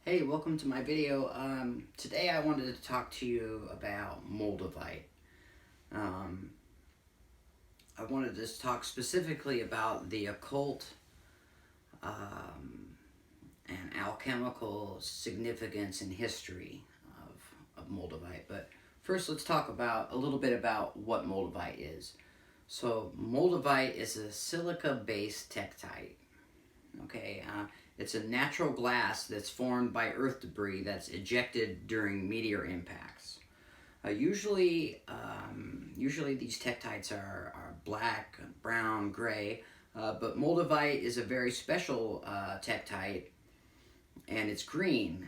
Hey, welcome to my video. Today I wanted to talk to you about Moldavite. Um, I wanted to talk specifically about the occult and alchemical significance and history of Moldavite. But first, let's talk about a little bit about what Moldavite is. So, Moldavite is a silica-based tektite. Okay, it's a natural glass that's formed by earth debris that's ejected during meteor impacts. Usually these tektites are black, brown, gray, but Moldavite is a very special tektite, and it's green.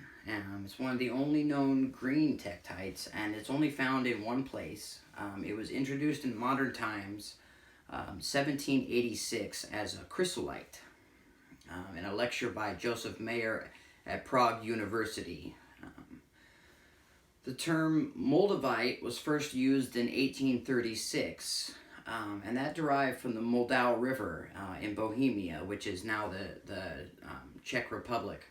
It's one of the only known green tektites, and it's only found in one place. It was introduced in modern times, 1786, as a chrysolite. In a lecture by Joseph Mayer at Prague University. The term Moldavite was first used in 1836, and that derived from the Moldau River in Bohemia, which is now the Czech Republic.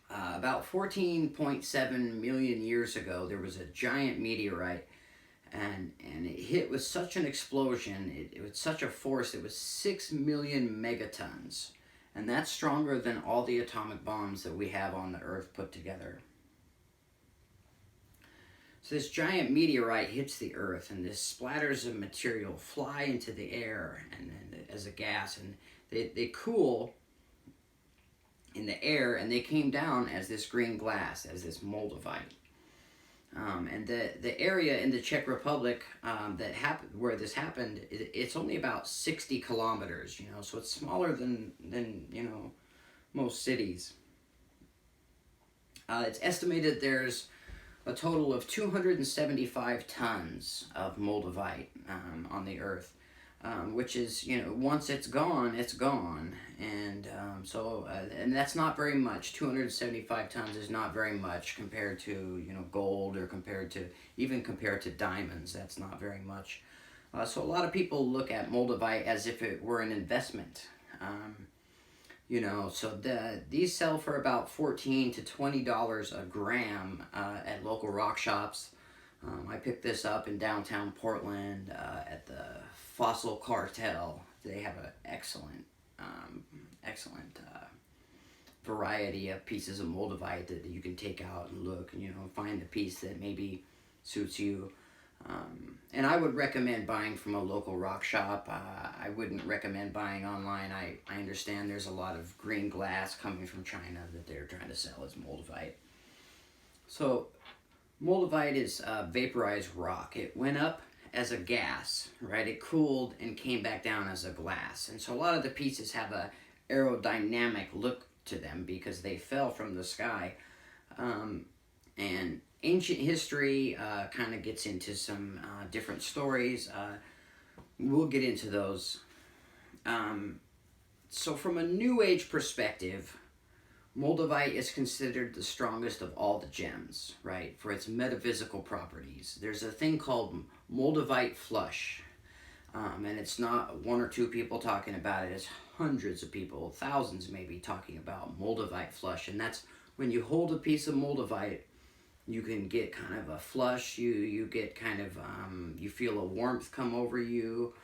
About 14.7 million years ago, there was a giant meteorite, and it hit with such an explosion, it was such a force, it was 6 million megatons. And that's stronger than all the atomic bombs that we have on the Earth put together. So this giant meteorite hits the Earth, and this splatters of material fly into the air and as a gas, and they cool in the air, and they came down as this green glass, as this Moldavite. And the area in the Czech Republic where this happened, it's only about 60 kilometers, so it's smaller than most cities. It's estimated there's a total of 275 tons of Moldavite on the Earth, which is, once it's gone, it's gone. And and that's not very much. 275 tons is not very much compared to, gold, or compared to diamonds. That's not very much. So a lot of people look at Moldavite as if it were an investment. These sell for about $14 to $20 a gram at local rock shops. I picked this up in downtown Portland at the Fossil Cartel. They have an excellent variety of pieces of Moldavite that you can take out and look and find the piece that maybe suits you. And I would recommend buying from a local rock shop. I wouldn't recommend buying online. I understand there's a lot of green glass coming from China that they're trying to sell as Moldavite. So Moldavite is vaporized rock. It went up as a gas, right? It cooled and came back down as a glass. And so a lot of the pieces have a aerodynamic look to them because they fell from the sky. And ancient history kind of gets into some different stories. We'll get into those. So from a New Age perspective, Moldavite is considered the strongest of all the gems, right, for its metaphysical properties. There's a thing called Moldavite Flush, and it's not one or two people talking about it. It's hundreds of people, thousands maybe, talking about Moldavite Flush. And that's when you hold a piece of Moldavite, you can get kind of a flush. You get kind of, you feel a warmth come over you.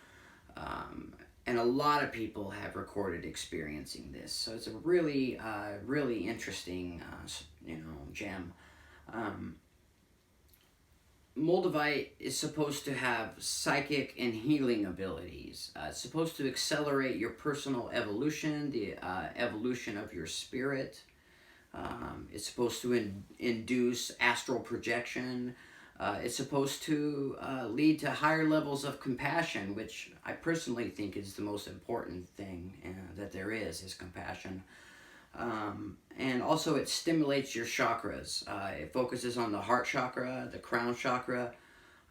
And a lot of people have recorded experiencing this. So it's a really, really interesting, gem. Moldavite is supposed to have psychic and healing abilities. It's supposed to accelerate your personal evolution, the evolution of your spirit. It's supposed to induce astral projection. It's supposed to lead to higher levels of compassion, which I personally think is the most important thing that there is compassion. And also it stimulates your chakras. It focuses on the heart chakra, the crown chakra,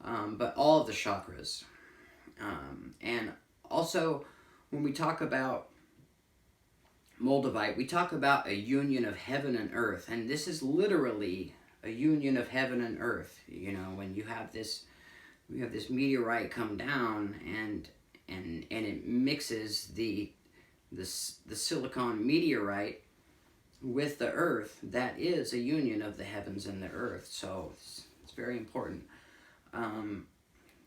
but all of the chakras. And also when we talk about Moldavite, we talk about a union of heaven and earth, and this is literally a union of heaven and earth. When you have this meteorite come down and it mixes the silicon meteorite with the earth, that is a union of the heavens and the earth. So it's very important.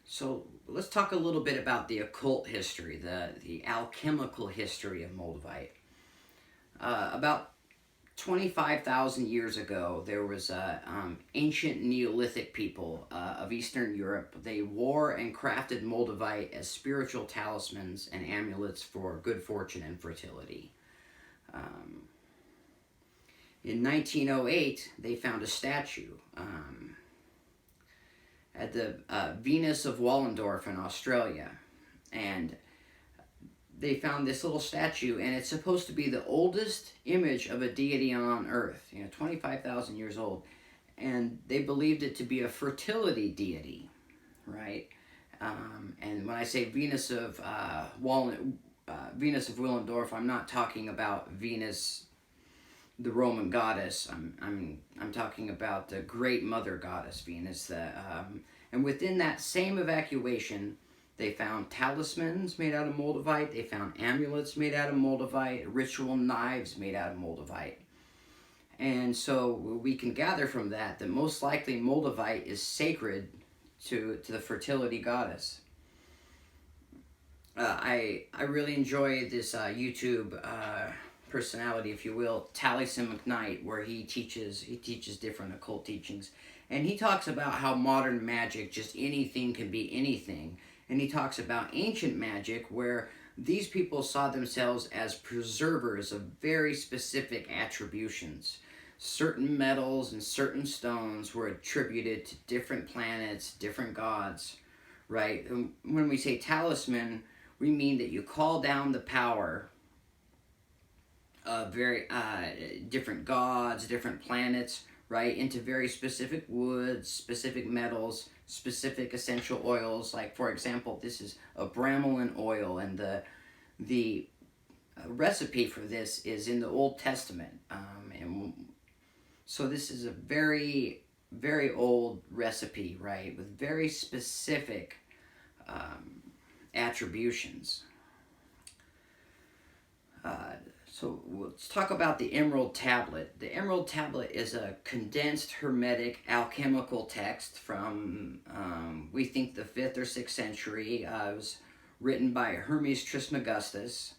So let's talk a little bit about the occult history, the alchemical history of Moldavite. About 25,000 years ago, there was ancient Neolithic people of Eastern Europe. They wore and crafted Moldavite as spiritual talismans and amulets for good fortune and fertility. In 1908, they found a statue at the Venus of Wallendorf in Australia. And they found this little statue, and it's supposed to be the oldest image of a deity on Earth, 25,000 years old. And they believed it to be a fertility deity, right? And when I say Venus of Willendorf, I'm not talking about Venus, the Roman goddess. I'm talking about the great mother goddess Venus. And within that same evacuation, they found talismans made out of Moldavite. They found amulets made out of Moldavite, ritual knives made out of Moldavite. And so we can gather from that most likely Moldavite is sacred to the fertility goddess. I really enjoy this YouTube personality, if you will, Taliesin McKnight, where he teaches different occult teachings. And he talks about how modern magic, just anything can be anything. And he talks about ancient magic, where these people saw themselves as preservers of very specific attributions. Certain metals and certain stones were attributed to different planets, different gods, right? And when we say talisman, we mean that you call down the power of very different gods, different planets, right, into very specific woods, specific metals, specific essential oils. Like, for example, this is a bromelain oil, and the recipe for this is in the Old Testament. And so this is a very, very old recipe, right, with very specific attributions. So let's talk about the Emerald Tablet. The Emerald Tablet is a condensed Hermetic alchemical text from, we think, the 5th or 6th century. It was written by Hermes Trismegistus.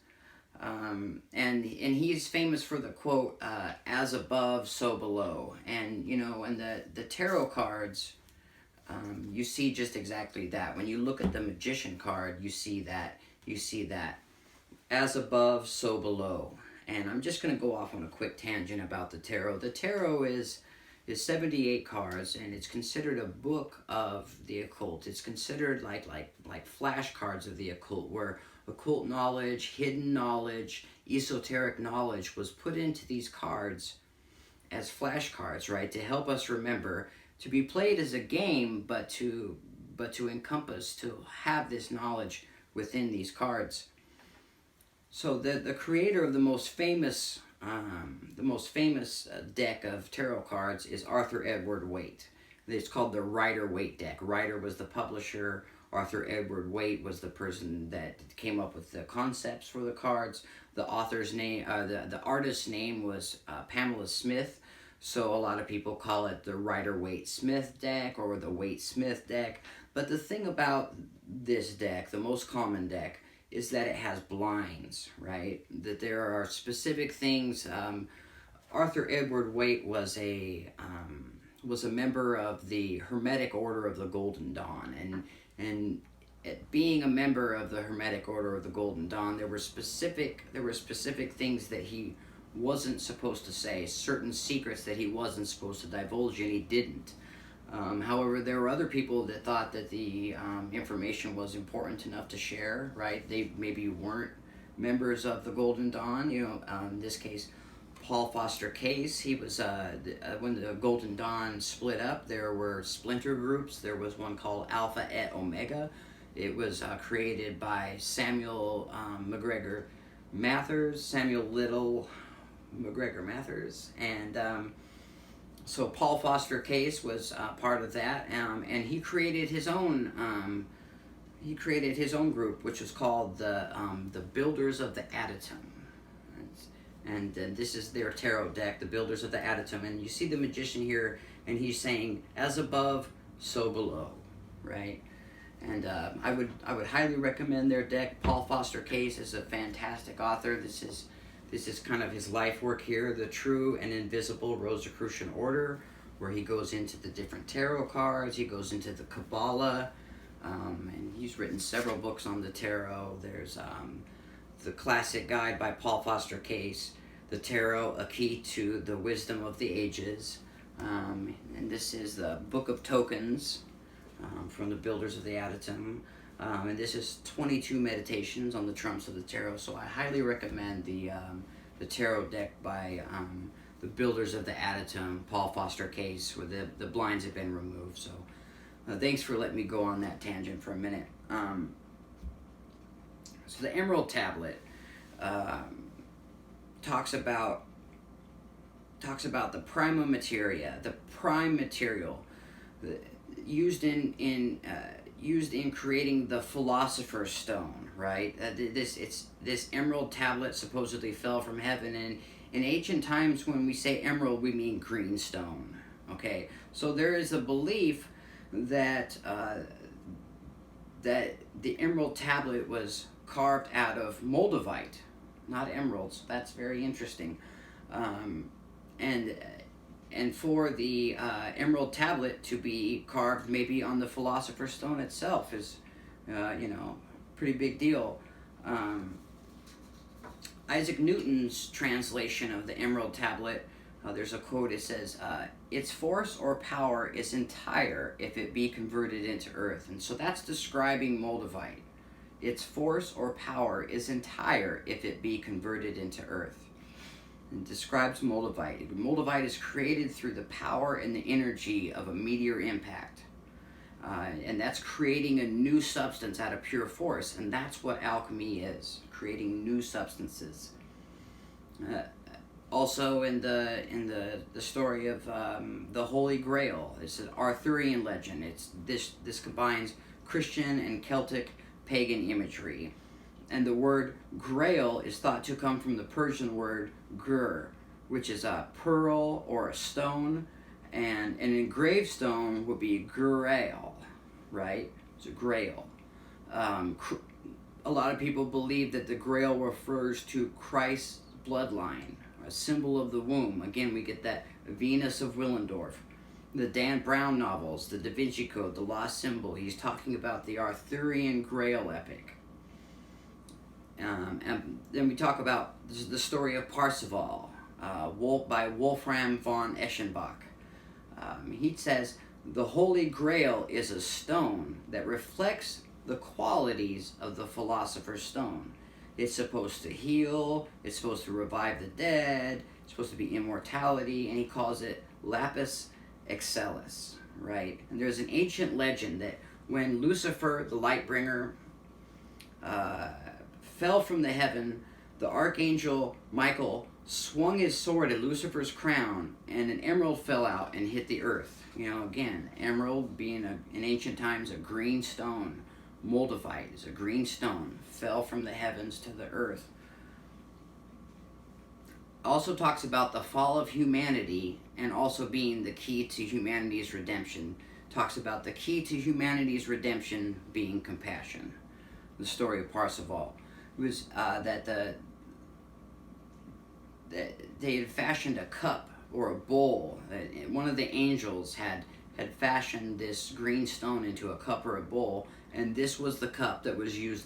And he's famous for the quote, as above, so below. And, in the tarot cards, you see just exactly that. When you look at the Magician card, you see that. As above, so below. And I'm just going to go off on a quick tangent about the tarot. The tarot is 78 cards, and it's considered a book of the occult. It's considered like flashcards of the occult, where occult knowledge, hidden knowledge, esoteric knowledge was put into these cards as flashcards, right, to help us remember, to be played as a game, but to encompass, to have this knowledge within these cards. So the creator of the most famous deck of tarot cards is Arthur Edward Waite. It's called the Rider-Waite deck. Rider was the publisher. Arthur Edward Waite was the person that came up with the concepts for the cards. The author's name, the artist's name was Pamela Smith. So a lot of people call it the Rider-Waite-Smith deck or the Waite-Smith deck. But the thing about this deck, the most common deck, is that it has blinds, right? That there are specific things. Arthur Edward Waite was a member of the Hermetic Order of the Golden Dawn, and being a member of the Hermetic Order of the Golden Dawn, there were specific things that he wasn't supposed to say, certain secrets that he wasn't supposed to divulge, and he didn't. However, there were other people that thought that the information was important enough to share, right? They maybe weren't members of the Golden Dawn. In this case, Paul Foster Case, he was, when the Golden Dawn split up, there were splinter groups. There was one called Alpha et Omega. It was created by Samuel Little McGregor Mathers, and so Paul Foster Case was part of that, and he created his own group, which was called the Builders of the Adytum. And this is their tarot deck, the Builders of the Adytum. And you see the magician here, and he's saying, as above, so below, right? And I would highly recommend their deck. Paul Foster Case is a fantastic author. This is kind of his life work here, The True and Invisible Rosicrucian Order, where he goes into the different tarot cards, he goes into the Kabbalah, and he's written several books on the tarot. There's the classic guide by Paul Foster Case, The Tarot, A Key to the Wisdom of the Ages. And this is the Book of Tokens from the Builders of the Adytum. And this is 22 meditations on the trumps of the tarot. So I highly recommend the tarot deck by the Builders of the Adytum, Paul Foster Case, where the blinds have been removed. So thanks for letting me go on that tangent for a minute. So the Emerald Tablet talks about the prima materia, the prime material used in creating the Philosopher's Stone, right? This emerald tablet supposedly fell from heaven, and in ancient times, when we say emerald, we mean green stone. Okay, so there is a belief that that the emerald tablet was carved out of Moldavite, not emeralds. That's very interesting. And for the emerald tablet to be carved maybe on the Philosopher's Stone itself is, pretty big deal. Isaac Newton's translation of the Emerald Tablet, there's a quote, it says, its force or power is entire if it be converted into earth. And so that's describing Moldavite. Its force or power is entire if it be converted into earth. And describes Moldavite. Moldavite is created through the power and the energy of a meteor impact. And that's creating a new substance out of pure force. And that's what alchemy is, creating new substances. Also in the story of the Holy Grail, it's an Arthurian legend. This combines Christian and Celtic pagan imagery. And the word grail is thought to come from the Persian word gur, which is a pearl or a stone, and an engraved stone would be grail, right? It's a grail. A lot of people believe that the grail refers to Christ's bloodline, a symbol of the womb. Again, we get that Venus of Willendorf. The Dan Brown novels, the Da Vinci Code, the Lost Symbol, he's talking about the Arthurian Grail epic. And then we talk about the story of Parsifal, by Wolfram von Eschenbach. He says, the Holy Grail is a stone that reflects the qualities of the Philosopher's Stone. It's supposed to heal, it's supposed to revive the dead, it's supposed to be immortality, and he calls it lapis excelsis, right? And there's an ancient legend that when Lucifer, the light bringer, fell from the heaven, the archangel Michael swung his sword at Lucifer's crown, and an emerald fell out and hit the earth. Again, emerald being in ancient times a green stone. Moldavite is a green stone, fell from the heavens to the earth. Also talks about the fall of humanity and also being the key to humanity's redemption. Talks about the key to humanity's redemption being compassion. The story of Parsifal was that they had fashioned a cup or a bowl. One of the angels had fashioned this green stone into a cup or a bowl, and this was the cup that was used